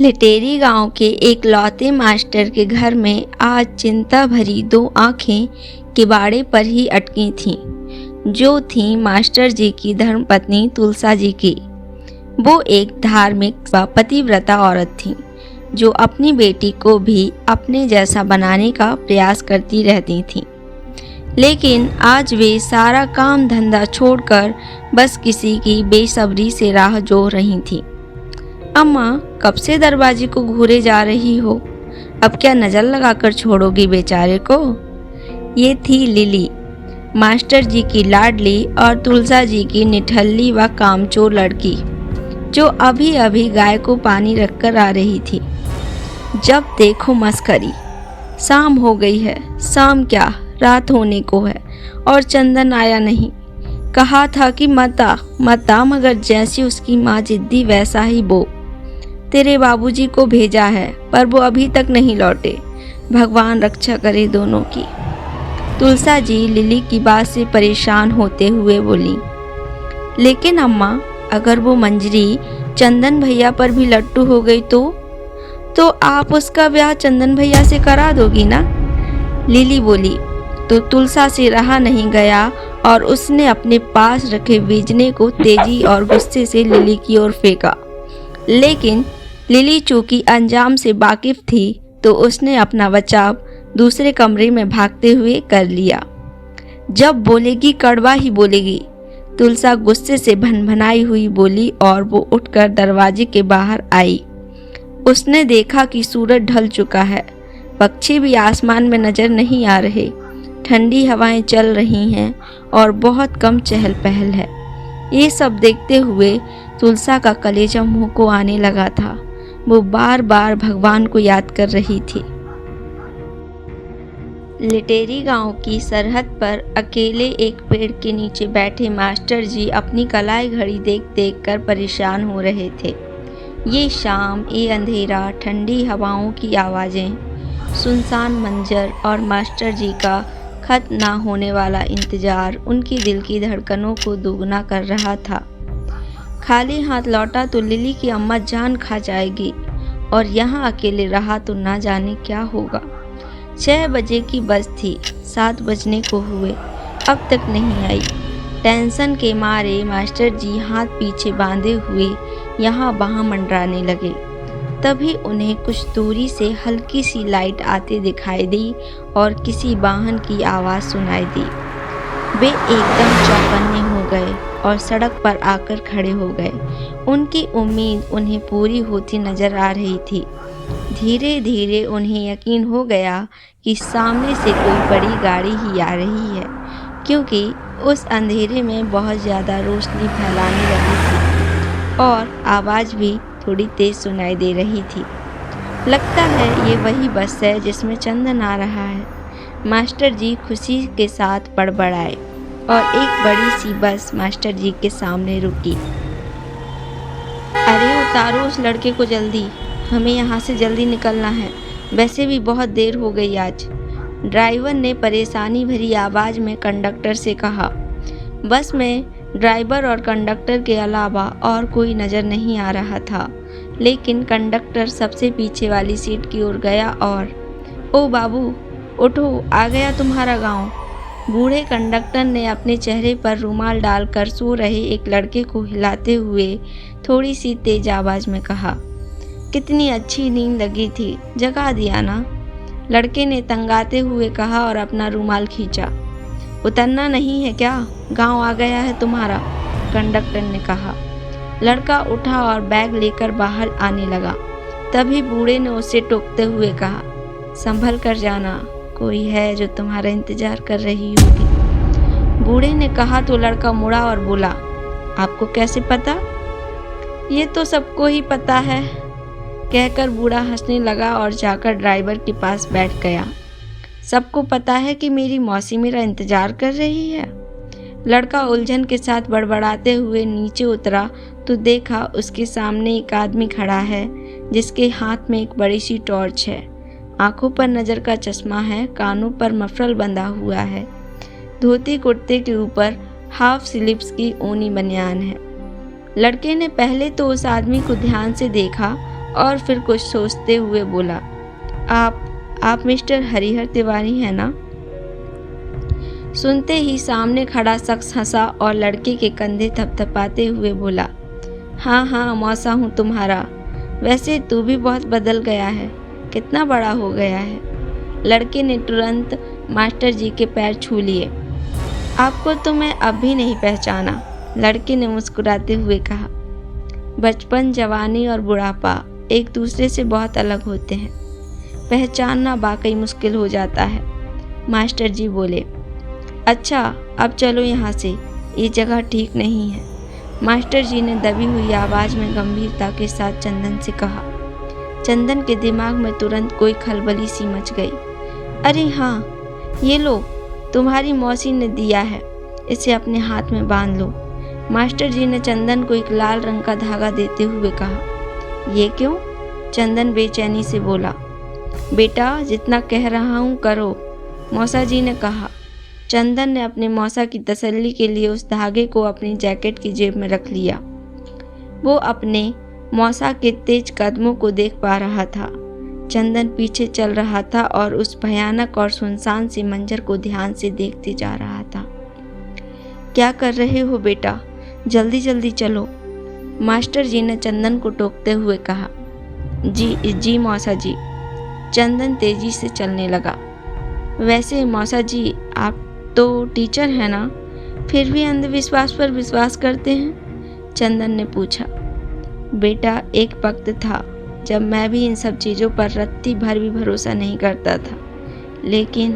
Litera गांव के एक लौते मास्टर के घर में आज चिंता भरी दो आंखें किवाड़े पर ही अटकी थीं, जो थीं मास्टर जी की धर्मपत्नी तुलसा जी की। वो एक धार्मिक व पतिव्रता औरत थीं, जो अपनी बेटी को भी अपने जैसा बनाने का प्रयास करती रहती थीं। लेकिन आज वे सारा काम धंधा छोड़कर बस किसी की बेसब्री से राह जोह रही थीं। अम्मा, कब से दरवाजे को घूरे जा रही हो? अब क्या नज़र लगाकर छोड़ोगी बेचारे को? ये थी लिली, मास्टर जी की लाडली और तुलसा जी की निठल्ली व कामचोर लड़की, जो अभी अभी गाय को पानी रखकर आ रही थी। जब देखो मस्करी। शाम हो गई है। शाम क्या, रात होने को है और चंदन आया नहीं। कहा था कि मत आ, मगर जैसी उसकी माँ जिद्दी वैसा ही वो। तेरे बाबूजी को भेजा है, पर वो अभी तक नहीं लौटे। भगवान रक्षा करे दोनों की। तुलसा जी लिली की बात से परेशान होते हुए बोली। लेकिन अम्मा, अगर वो मंजरी चंदन भैया पर भी लट्टू हो गई तो आप उसका ब्याह चंदन भैया से करा दोगी ना? लिली बोली। तो तुलसा से रहा नहीं गया और उसने अपने पास रखे बीजने को तेजी और गुस्से से लिली की ओर फेंका। लेकिन लिली चूंकि अंजाम से वाकिफ थी, तो उसने अपना बचाव दूसरे कमरे में भागते हुए कर लिया। जब बोलेगी कड़वा ही बोलेगी, तुलसा गुस्से से भनभनाई हुई बोली और वो उठकर दरवाजे के बाहर आई। उसने देखा कि सूरज ढल चुका है, पक्षी भी आसमान में नजर नहीं आ रहे, ठंडी हवाएं चल रही हैं और बहुत कम चहल पहल है। ये सब देखते हुए तुलसा का कलेजा मुंह को आने लगा था। वो बार बार भगवान को याद कर रही थी। लिटेरी गांव की सरहद पर अकेले एक पेड़ के नीचे बैठे मास्टर जी अपनी कलाई घड़ी देख देख कर परेशान हो रहे थे। ये शाम, ये अंधेरा, ठंडी हवाओं की आवाज़ें, सुनसान मंजर और मास्टर जी का खत्म ना होने वाला इंतज़ार उनकी दिल की धड़कनों को दोगुना कर रहा था। खाली हाथ लौटा तो लिली की अम्मा जान खा जाएगी, और यहाँ अकेले रहा तो ना जाने क्या होगा। 6 बजे की बस थी, 7 बजने को हुए, अब तक नहीं आई। टेंशन के मारे मास्टर जी हाथ पीछे बांधे हुए यहाँ वहाँ मंडराने लगे। तभी उन्हें कुछ दूरी से हल्की सी लाइट आते दिखाई दी और किसी वाहन की आवाज़ सुनाई दी। वे एकदम चौकन्ने हो गए और सड़क पर आकर खड़े हो गए। उनकी उम्मीद उन्हें पूरी होती नजर आ रही थी। धीरे धीरे उन्हें यकीन हो गया कि सामने से कोई बड़ी गाड़ी ही आ रही है, क्योंकि उस अंधेरे में बहुत ज़्यादा रोशनी फैलाने लगी थी और आवाज़ भी थोड़ी तेज सुनाई दे रही थी। लगता है ये वही बस है जिसमें चंदन आ रहा है, मास्टर जी खुशी के साथ बड़बड़ाए और एक बड़ी सी बस मास्टर जी के सामने रुकी। अरे उतारो उस लड़के को जल्दी, हमें यहाँ से जल्दी निकलना है, वैसे भी बहुत देर हो गई आज। ड्राइवर ने परेशानी भरी आवाज़ में कंडक्टर से कहा। बस में ड्राइवर और कंडक्टर के अलावा और कोई नज़र नहीं आ रहा था, लेकिन कंडक्टर सबसे पीछे वाली सीट की ओर गया और ओ बाबू उठो, आ गया तुम्हारा गांव। बूढ़े कंडक्टर ने अपने चेहरे पर रुमाल डालकर सो रहे एक लड़के को हिलाते हुए थोड़ी सी तेज आवाज़ में कहा। कितनी अच्छी नींद लगी थी, जगा दिया ना? लड़के ने तंगाते हुए कहा और अपना रुमाल खींचा। उतरना नहीं है क्या? गांव आ गया है तुम्हारा, कंडक्टर ने कहा। लड़का उठा और बैग लेकर बाहर आने लगा। तभी बूढ़े ने उसे टोकते हुए कहा, संभल कर जाना, कोई है जो तुम्हारा इंतजार कर रही होगी। बूढ़े ने कहा तो लड़का मुड़ा और बोला, आपको कैसे पता? ये तो सबको ही पता है, कहकर बूढ़ा हंसने लगा और जाकर ड्राइवर के पास बैठ गया। सबको पता है कि मेरी मौसी मेरा इंतजार कर रही है। लड़का उलझन के साथ बड़बड़ाते हुए नीचे उतरा तो देखा उसके सामने एक आदमी खड़ा है, जिसके हाथ में एक बड़ी सी टॉर्च है। आंखों पर नज़र का चश्मा है, कानों पर मफरल बंधा हुआ है। धोती कुर्ते के ऊपर हाफ स्लीव्स की ऊनी बनियान है। लड़के ने पहले तो उस आदमी को ध्यान से देखा और फिर कुछ सोचते हुए बोला, आप मिस्टर हरिहर तिवारी हैं ना? सुनते ही सामने खड़ा शख्स हंसा और लड़के के कंधे थपथपाते हुए बोला, हाँ हाँ मौसा हूँ तुम्हारा। वैसे तू भी बहुत बदल गया है, कितना बड़ा हो गया है। लड़के ने तुरंत मास्टर जी के पैर छू लिए। आपको तो मैं अब भी नहीं पहचाना, लड़के ने मुस्कुराते हुए कहा। बचपन, जवानी और बुढ़ापा एक दूसरे से बहुत अलग होते हैं, पहचानना वाकई मुश्किल हो जाता है, मास्टर जी बोले। अच्छा अब चलो यहाँ से, ये जगह ठीक नहीं है, मास्टर जी ने दबी हुई आवाज़ में गंभीरता के साथ चंदन से कहा। चंदन के दिमाग में तुरंत कोई खलबली सी मच गई। अरे हाँ, ये लो, तुम्हारी मौसी ने दिया है, इसे अपने हाथ में बांध लो। मास्टर जी ने चंदन को एक लाल रंग का धागा देते हुए कहा। ये क्यों? चंदन बेचैनी से बोला। बेटा जितना कह रहा हूँ करो, मौसा जी ने कहा। चंदन ने अपने मौसा की तसल्ली के लिए उस धागे को अपनी जैकेट की जेब में रख लिया। वो अपने मौसा के तेज कदमों को देख पा रहा था। चंदन पीछे चल रहा था और उस भयानक और सुनसान से मंजर को ध्यान से देखते जा रहा था। क्या कर रहे हो बेटा, जल्दी जल्दी चलो, मास्टर जी ने चंदन को टोकते हुए कहा। जी मौसा जी। चंदन तेजी से चलने लगा। वैसे मौसा जी, आप तो टीचर हैं ना, फिर भी अंधविश्वास पर विश्वास करते हैं? चंदन ने पूछा। बेटा एक वक्त था जब मैं भी इन सब चीज़ों पर रत्ती भर भी भरोसा नहीं करता था, लेकिन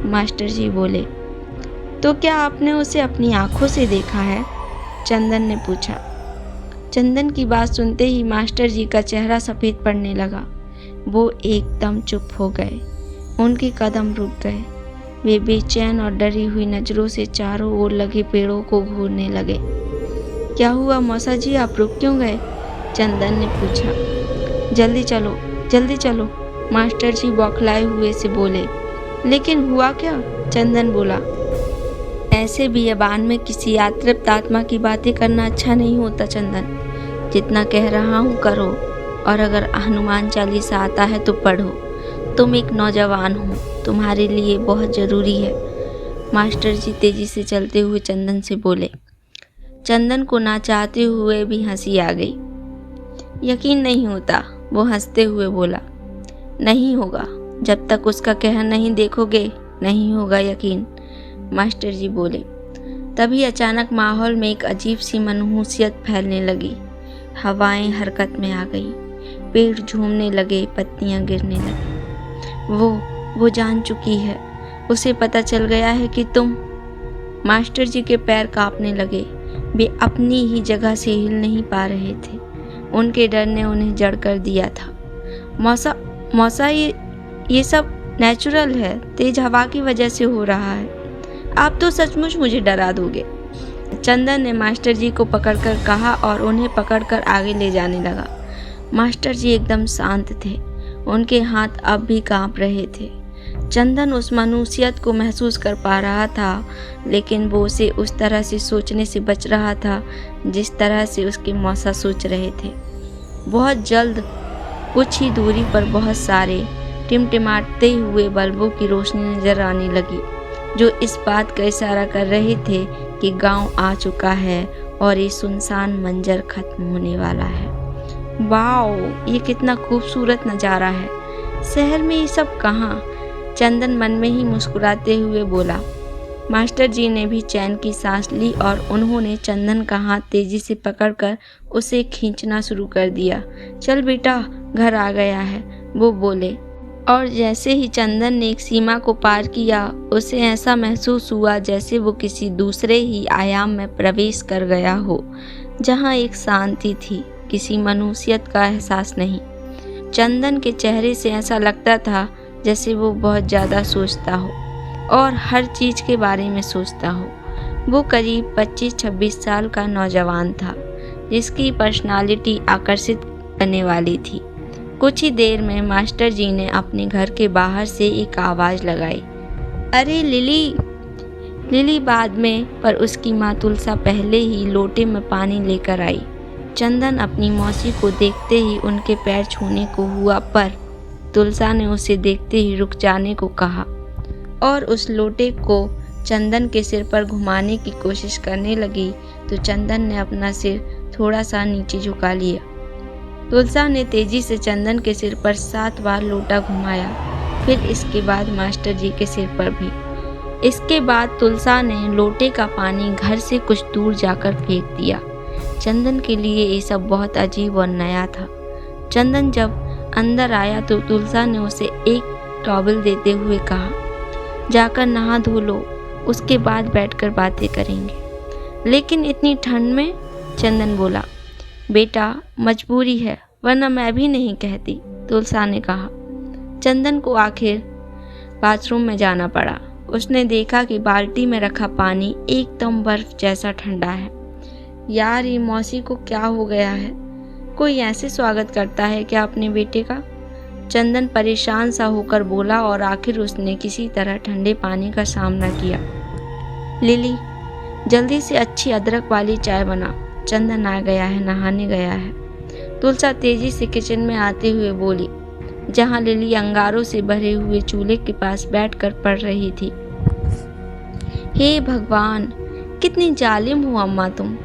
मास्टर जी बोले। तो क्या आपने उसे अपनी आंखों से देखा है? चंदन ने पूछा। चंदन की बात सुनते ही मास्टर जी का चेहरा सफ़ेद पड़ने लगा। वो एकदम चुप हो गए, उनके कदम रुक गए। वे बेचैन और डरी हुई नज़रों से चारों ओर लगे पेड़ों को घूरने लगे। क्या हुआ मौसा जी, आप रुक क्यों गए? चंदन ने पूछा। जल्दी चलो, मास्टर जी बौखलाए हुए से बोले। लेकिन हुआ क्या? चंदन बोला। ऐसे बियाबान में किसी अतृप्त आत्मा की बातें करना अच्छा नहीं होता चंदन। जितना कह रहा हूँ करो, और अगर हनुमान चालीसा आता है तो पढ़ो। तुम एक नौजवान हो, तुम्हारे लिए बहुत ज़रूरी है, मास्टर जी तेजी से चलते हुए चंदन से बोले। चंदन को ना चाहते हुए भी हंसी आ गई। यकीन नहीं होता, वो हंसते हुए बोला। नहीं होगा, जब तक उसका कहर नहीं देखोगे नहीं होगा यकीन, मास्टर जी बोले। तभी अचानक माहौल में एक अजीब सी मनहूसियत फैलने लगी। हवाएं हरकत में आ गई, पेड़ झूमने लगे, पत्तियां गिरने लगी। वो जान चुकी है, उसे पता चल गया है कि तुम। मास्टर जी के पैर कांपने लगे। वे अपनी ही जगह से हिल नहीं पा रहे थे। उनके डर ने उन्हें जड़ कर दिया था। मौसा ये सब नेचुरल है, तेज हवा की वजह से हो रहा है। आप तो सचमुच मुझे डरा दोगे, चंदन ने मास्टर जी को पकड़कर कहा और उन्हें पकड़कर आगे ले जाने लगा। मास्टर जी एकदम शांत थे, उनके हाथ अब भी कांप रहे थे। चंदन उस मानूसियत को महसूस कर पा रहा था, लेकिन वो उसे उस तरह से सोचने से बच रहा था जिस तरह से उसके मौसा सोच रहे थे। बहुत जल्द कुछ ही दूरी पर बहुत सारे टिमटिमाते हुए बल्बों की रोशनी नजर आने लगी, जो इस बात का इशारा कर रहे थे कि गांव आ चुका है और ये सुनसान मंजर खत्म होने वाला है। वाओ, ये कितना खूबसूरत नज़ारा है। शहर में ये सब कहाँ? चंदन मन में ही मुस्कुराते हुए बोला। मास्टर जी ने भी चैन की सांस ली और उन्होंने चंदन का हाथ तेजी से पकड़कर उसे खींचना शुरू कर दिया। चल बेटा, घर आ गया है, वो बोले। और जैसे ही चंदन ने एक सीमा को पार किया, उसे ऐसा महसूस हुआ जैसे वो किसी दूसरे ही आयाम में प्रवेश कर गया हो, जहाँ एक शांति थी, किसी मनुष्यत का एहसास नहीं। चंदन के चेहरे से ऐसा लगता था जैसे वो बहुत ज़्यादा सोचता हो और हर चीज़ के बारे में सोचता हो। वो करीब 25-26 साल का नौजवान था, जिसकी पर्सनालिटी आकर्षित करने वाली थी। कुछ ही देर में मास्टर जी ने अपने घर के बाहर से एक आवाज़ लगाई। अरे लिली बाद में, पर उसकी माँ तुलसा पहले ही लोटे में पानी लेकर आई। चंदन अपनी मौसी को देखते ही उनके पैर छूने को हुआ, पर तुलसा ने उसे देखते ही रुक जाने को कहा और उस लोटे को चंदन के सिर पर घुमाने की कोशिश करने लगी तो चंदन ने अपना सिर थोड़ा सा नीचे झुका लिया। तुलसा ने तेजी से चंदन के सिर पर 7 बार लोटा घुमाया, फिर इसके बाद मास्टर जी के सिर पर भी। इसके बाद तुलसा ने लोटे का पानी घर से कुछ दूर जाकर फेंक दिया। चंदन के लिए ये सब बहुत अजीब और नया था। चंदन जब अंदर आया तो तुलसा ने उसे एक टॉवल देते हुए कहा, जाकर नहा धो लो, उसके बाद बैठकर बातें करेंगे। लेकिन इतनी ठंड में? चंदन बोला। बेटा मजबूरी है, वरना मैं भी नहीं कहती, तुलसा ने कहा। चंदन को आखिर बाथरूम में जाना पड़ा। उसने देखा कि बाल्टी में रखा पानी एकदम बर्फ जैसा ठंडा है। यार, ये मौसी को क्या हो गया है? कोई ऐसे स्वागत करता है क्या अपने बेटे का? चंदन परेशान सा होकर बोला और आखिर उसने किसी तरह ठंडे पानी का सामना किया। लिली, जल्दी से अच्छी अदरक वाली चाय बना, चंदन आ गया है, नहाने गया है। तुलसा तेजी से किचन में आते हुए बोली, जहां लिली अंगारों से भरे हुए चूल्हे के पास बैठकर पढ़ रही थी। हे भगवान, कितनी जालिम हो अम्मा तुम।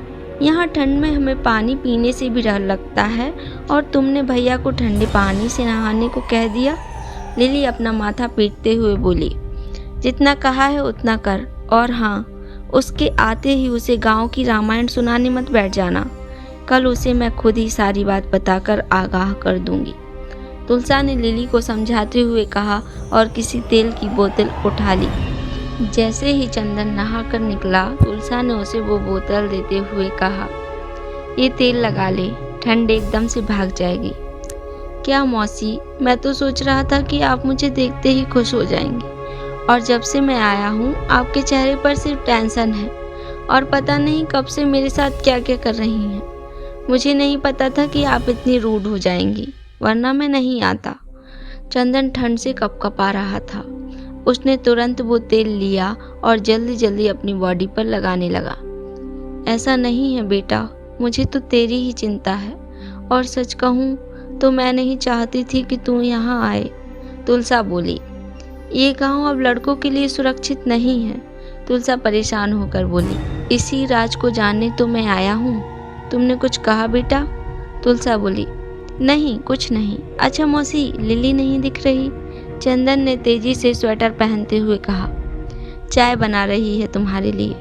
यहाँ ठंड में हमें पानी पीने से भी डर लगता है और तुमने भैया को ठंडे पानी से नहाने को कह दिया। लिली अपना माथा पीटते हुए बोली, जितना कहा है उतना कर, और हाँ, उसके आते ही उसे गांव की रामायण सुनाने मत बैठ जाना। कल उसे मैं खुद ही सारी बात बताकर आगाह कर दूंगी, तुलसा ने लिली को समझाते हुए कहा और किसी तेल की बोतल उठा ली। जैसे ही चंदन नहाकर निकला, तुलसा ने उसे वो बोतल देते हुए कहा, ये तेल लगा ले, ठंड एकदम से भाग जाएगी। क्या मौसी, मैं तो सोच रहा था कि आप मुझे देखते ही खुश हो जाएंगी, और जब से मैं आया हूँ आपके चेहरे पर सिर्फ टेंशन है और पता नहीं कब से मेरे साथ क्या क्या कर रही हैं। मुझे नहीं पता था कि आप इतनी रूड हो जाएंगी, वरना मैं नहीं आता। चंदन ठंड से कपकपा रहा था। उसने तुरंत वो तेल लिया और जल्दी जल्दी अपनी बॉडी पर लगाने लगा। ऐसा नहीं है बेटा, मुझे तो तेरी ही चिंता है, और सच कहूँ तो मैं नहीं चाहती थी कि तू यहाँ आए, तुलसा बोली। ये गांव अब लड़कों के लिए सुरक्षित नहीं है, तुलसा परेशान होकर बोली। इसी राज को जानने तो मैं आया हूँ। तुमने कुछ कहा बेटा? तुलसा बोली। नहीं, कुछ नहीं। अच्छा मौसी, लिली नहीं दिख रही, चंदन ने तेजी से स्वेटर पहनते हुए कहा। चाय बना रही है तुम्हारे लिए,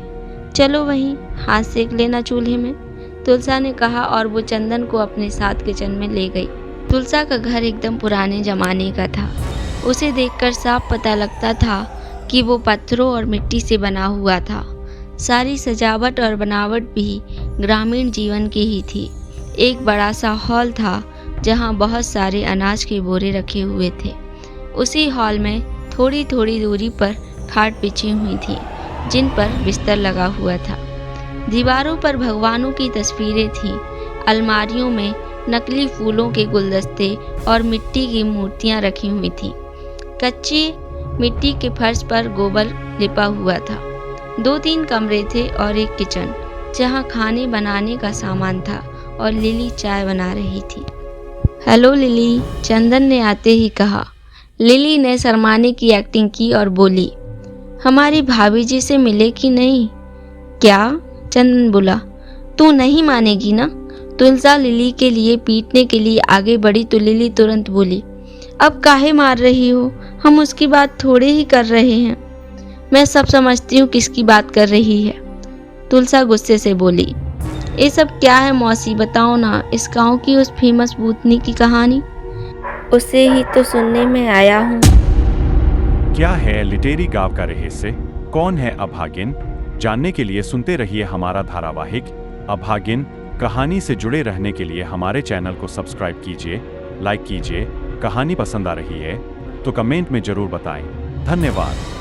चलो वहीं हाथ सेक लेना चूल्हे में, तुलसा ने कहा और वो चंदन को अपने साथ किचन में ले गई। तुलसा का घर एकदम पुराने जमाने का था। उसे देखकर साफ पता लगता था कि वो पत्थरों और मिट्टी से बना हुआ था। सारी सजावट और बनावट भी ग्रामीण जीवन की ही थी। एक बड़ा सा हॉल था जहाँ बहुत सारे अनाज के बोरे रखे हुए थे। उसी हॉल में थोड़ी थोड़ी दूरी पर खाट बिछी हुई थी, जिन पर बिस्तर लगा हुआ था। दीवारों पर भगवानों की तस्वीरें थीं। अलमारियों में नकली फूलों के गुलदस्ते और मिट्टी की मूर्तियां रखी हुई थीं। कच्ची मिट्टी के फर्श पर गोबर लिपा हुआ था। 2-3 कमरे थे और एक किचन, जहां खाने बनाने का सामान था और लिली चाय बना रही थी। हेलो लिली, चंदन ने आते ही कहा। लिली ने शर्माने की एक्टिंग की और बोली, हमारी भाभी जी से मिले कि नहीं? क्या? चंदन बोला। तू नहीं मानेगी ना? तुलसा लिली के लिए पीटने के लिए आगे बढ़ी तो लिली तुरंत बोली, अब काहे मार रही हो? हम उसकी बात थोड़े ही कर रहे हैं। मैं सब समझती हूँ किसकी बात कर रही है, तुलसा गुस्से से बोली। ये सब क्या है मौसी, बताओ ना, इस गांव की उस फेमस भूतनी की कहानी। उसे ही तो सुनने में आया हूँ। क्या है लिटेरी गांव का रहस्य? कौन है अभागिन? जानने के लिए सुनते रहिए हमारा धारावाहिक अभागिन। कहानी से जुड़े रहने के लिए हमारे चैनल को सब्सक्राइब कीजिए, लाइक कीजिए। कहानी पसंद आ रही है तो कमेंट में जरूर बताएं। धन्यवाद।